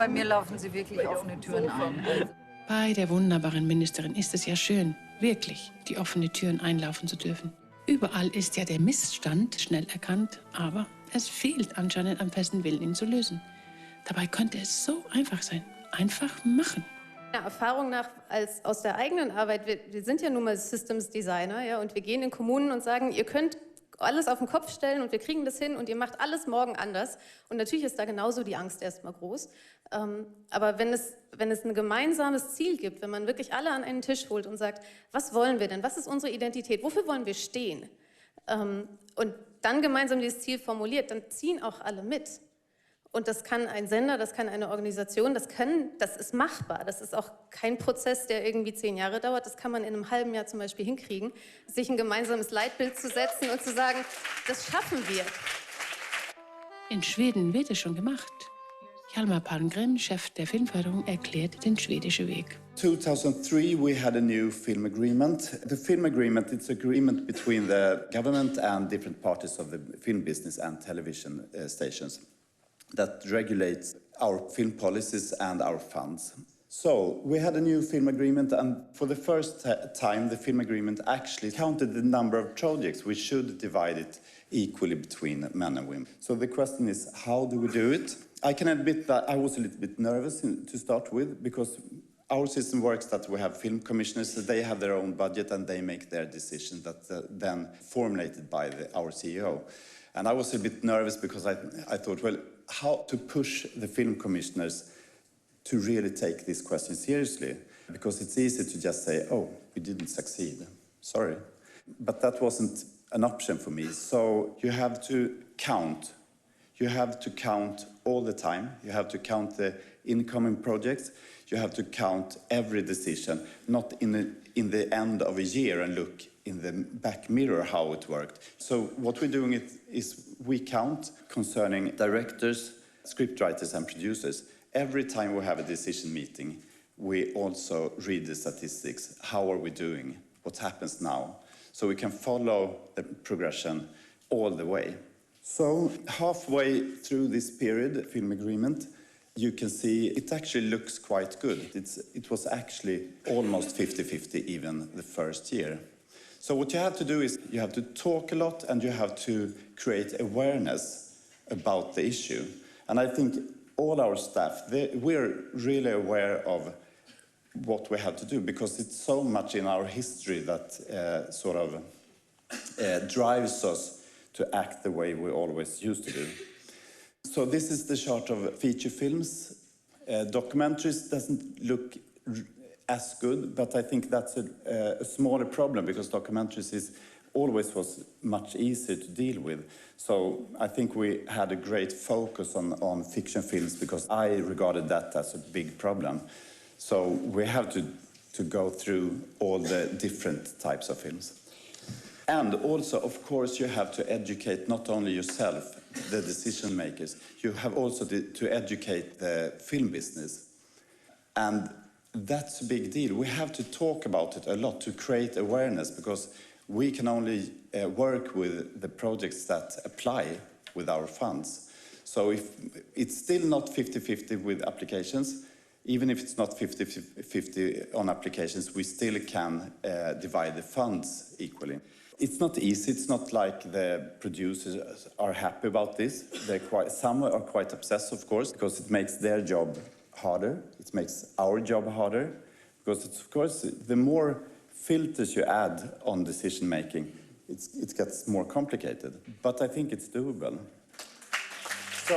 Bei mir laufen sie wirklich offene Türen ein. Bei der wunderbaren Ministerin ist es ja schön, wirklich die offenen Türen einlaufen zu dürfen. Überall ist ja der Missstand schnell erkannt, aber es fehlt anscheinend am festen Willen, ihn zu lösen. Dabei könnte es so einfach sein. Einfach machen. Der Erfahrung nach, aus der eigenen Arbeit, wir sind ja nun mal Systems Designer, ja, und wir gehen in Kommunen und sagen, ihr könnt alles auf den Kopf stellen und wir kriegen das hin und ihr macht alles morgen anders. Und natürlich ist da genauso die Angst erstmal groß. Aber wenn es ein gemeinsames Ziel gibt, wenn man wirklich alle an einen Tisch holt und sagt, was wollen wir denn, was ist unsere Identität, wofür wollen wir stehen? Und dann gemeinsam dieses Ziel formuliert, dann ziehen auch alle mit. Und das kann ein Sender, das kann eine Organisation, das ist machbar. Das ist auch kein Prozess, der irgendwie 10 Jahre dauert. Das kann man in einem halben Jahr zum Beispiel hinkriegen, sich ein gemeinsames Leitbild zu setzen und zu sagen, das schaffen wir. In Schweden wird es schon gemacht. Hjalmar Palmgren, Chef der Filmförderung, erklärt den schwedischen Weg. 2003 we had a new film agreement. The film agreement, it's agreement between the government and different parties of the film business and television stations that regulates our film policies and our funds. So we had a new film agreement, and for the first time the film agreement actually counted the number of projects. We should divide it equally between men and women. So the question is, how do we do it? I can admit that I was a little bit nervous to start with, because our system works that we have film commissioners, so they have their own budget and they make their decisions that then formulated by our CEO. And I was a bit nervous because I thought, well, how to push the film commissioners to really take this question seriously? Because it's easy to just say, oh, we didn't succeed, sorry. But that wasn't an option for me. So you have to count. You have to count all the time. You have to count the incoming projects. You have to count every decision, not in the end of a year and look in the back mirror how it worked. So what we're doing is we count concerning directors, scriptwriters and producers. Every time we have a decision meeting, we also read the statistics. How are we doing? What happens now? So we can follow the progression all the way. So halfway through this period, film agreement, you can see it actually looks quite good. It was actually almost 50-50 even the first year. So what you have to do is you have to talk a lot and you have to create awareness about the issue. And I think all our staff, we're really aware of what we have to do, because it's so much in our history that sort of drives us to act the way we always used to do. So this is the chart of feature films. Documentaries doesn't look as good, but I think that's a smaller problem, because documentaries always was much easier to deal with. So I think we had a great focus on fiction films, because I regarded that as a big problem. So we have to go through all the different types of films. And also, of course, you have to educate not only yourself, the decision makers, you have also to educate the film business. And that's a big deal. We have to talk about it a lot to create awareness, because we can only work with the projects that apply with our funds. So if it's still not 50-50 with applications, even if it's not 50-50 on applications, we still can divide the funds equally. It's not easy. It's not like the producers are happy about this. Some are quite obsessed, of course, because it makes their job harder. It makes our job harder, because it's, of course, the more filters you add on decision making, it gets more complicated. But I think it's doable. So.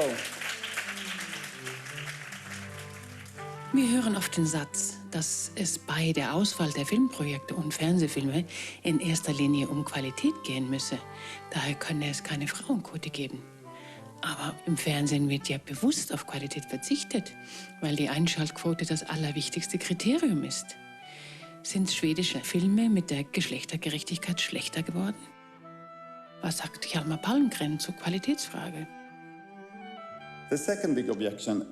Wir hören oft den Satz, dass es bei der Auswahl der Filmprojekte und Fernsehfilme in erster Linie um Qualität gehen müsse. Daher könne es keine Frauenquote geben. Aber im Fernsehen wird ja bewusst auf Qualität verzichtet, weil die Einschaltquote das allerwichtigste Kriterium ist. Sind schwedische Filme mit der Geschlechtergerechtigkeit schlechter geworden? Was sagt Hjalmar Palmgren zur Qualitätsfrage? The second big objection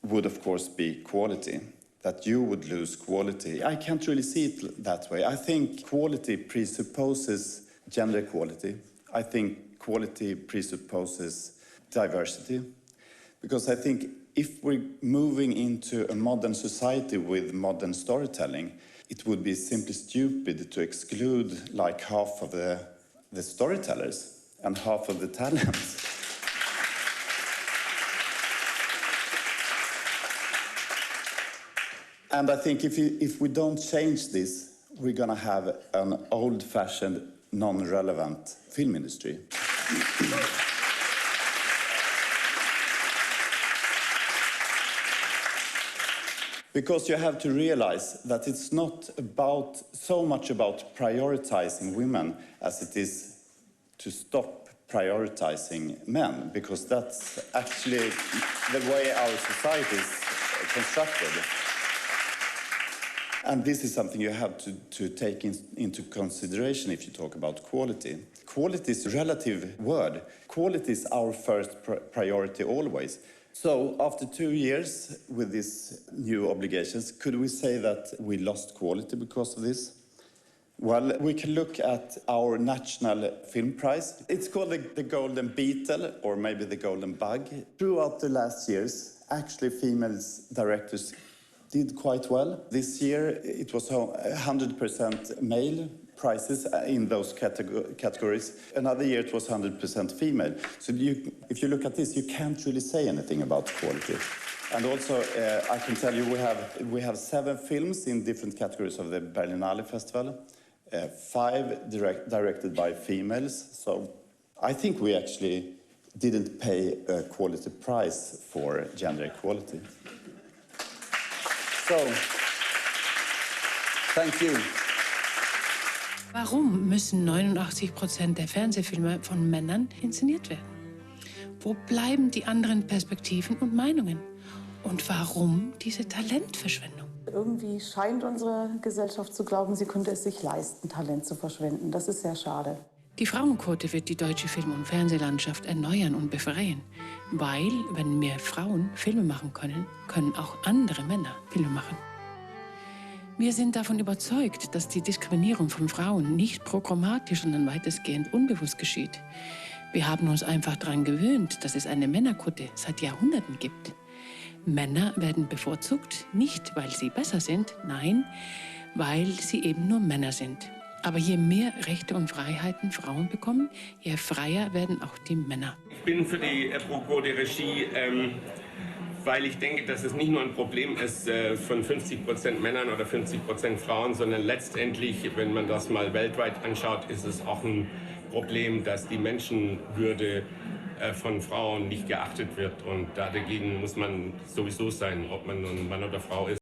would of course be quality, that you would lose quality. I can't really see it that way. I think quality presupposes gender equality. I think quality presupposes diversity, because I think If we're moving into a modern society with modern storytelling, it would be simply stupid to exclude like half of the storytellers and half of the talents. And I think if we don't change this, we're going to have an old-fashioned, non-relevant film industry. Because you have to realize that it's not so much about prioritizing women as it is to stop prioritizing men, because that's actually the way our society is constructed. And this is something you have to take into consideration if you talk about quality. Quality is a relative word. Quality is our first priority always. So after 2 years with these new obligations, could we say that we lost quality because of this? Well, we can look at our national film prize. It's called the Golden Beetle, or maybe the Golden Bug. Throughout the last years, actually female directors did quite well. This year it was 100% male prizes in those categories. Another year it was 100% female. So if you look at this, you can't really say anything about quality. And also, I can tell you we have 7 films in different categories of the Berlinale Festival, 5 directed by females. So I think we actually didn't pay a quality price for gender equality. So, thank you. Warum müssen 89% der Fernsehfilme von Männern inszeniert werden? Wo bleiben die anderen Perspektiven und Meinungen? Und warum diese Talentverschwendung? Irgendwie scheint unsere Gesellschaft zu glauben, sie könnte es sich leisten, Talent zu verschwenden. Das ist sehr schade. Die Frauenquote wird die deutsche Film- und Fernsehlandschaft erneuern und befreien. Weil, wenn mehr Frauen Filme machen können, können auch andere Männer Filme machen. Wir sind davon überzeugt, dass die Diskriminierung von Frauen nicht programmatisch, sondern weitestgehend unbewusst geschieht. Wir haben uns einfach daran gewöhnt, dass es eine Männerquote seit Jahrhunderten gibt. Männer werden bevorzugt, nicht weil sie besser sind, nein, weil sie eben nur Männer sind. Aber je mehr Rechte und Freiheiten Frauen bekommen, je freier werden auch die Männer. Ich bin für die Pro-Quote-Regie, weil ich denke, dass es nicht nur ein Problem ist von 50% Männern oder 50% Frauen, sondern letztendlich, wenn man das mal weltweit anschaut, ist es auch ein Problem, dass die Menschenwürde von Frauen nicht geachtet wird. Und dagegen muss man sowieso sein, ob man nun Mann oder Frau ist.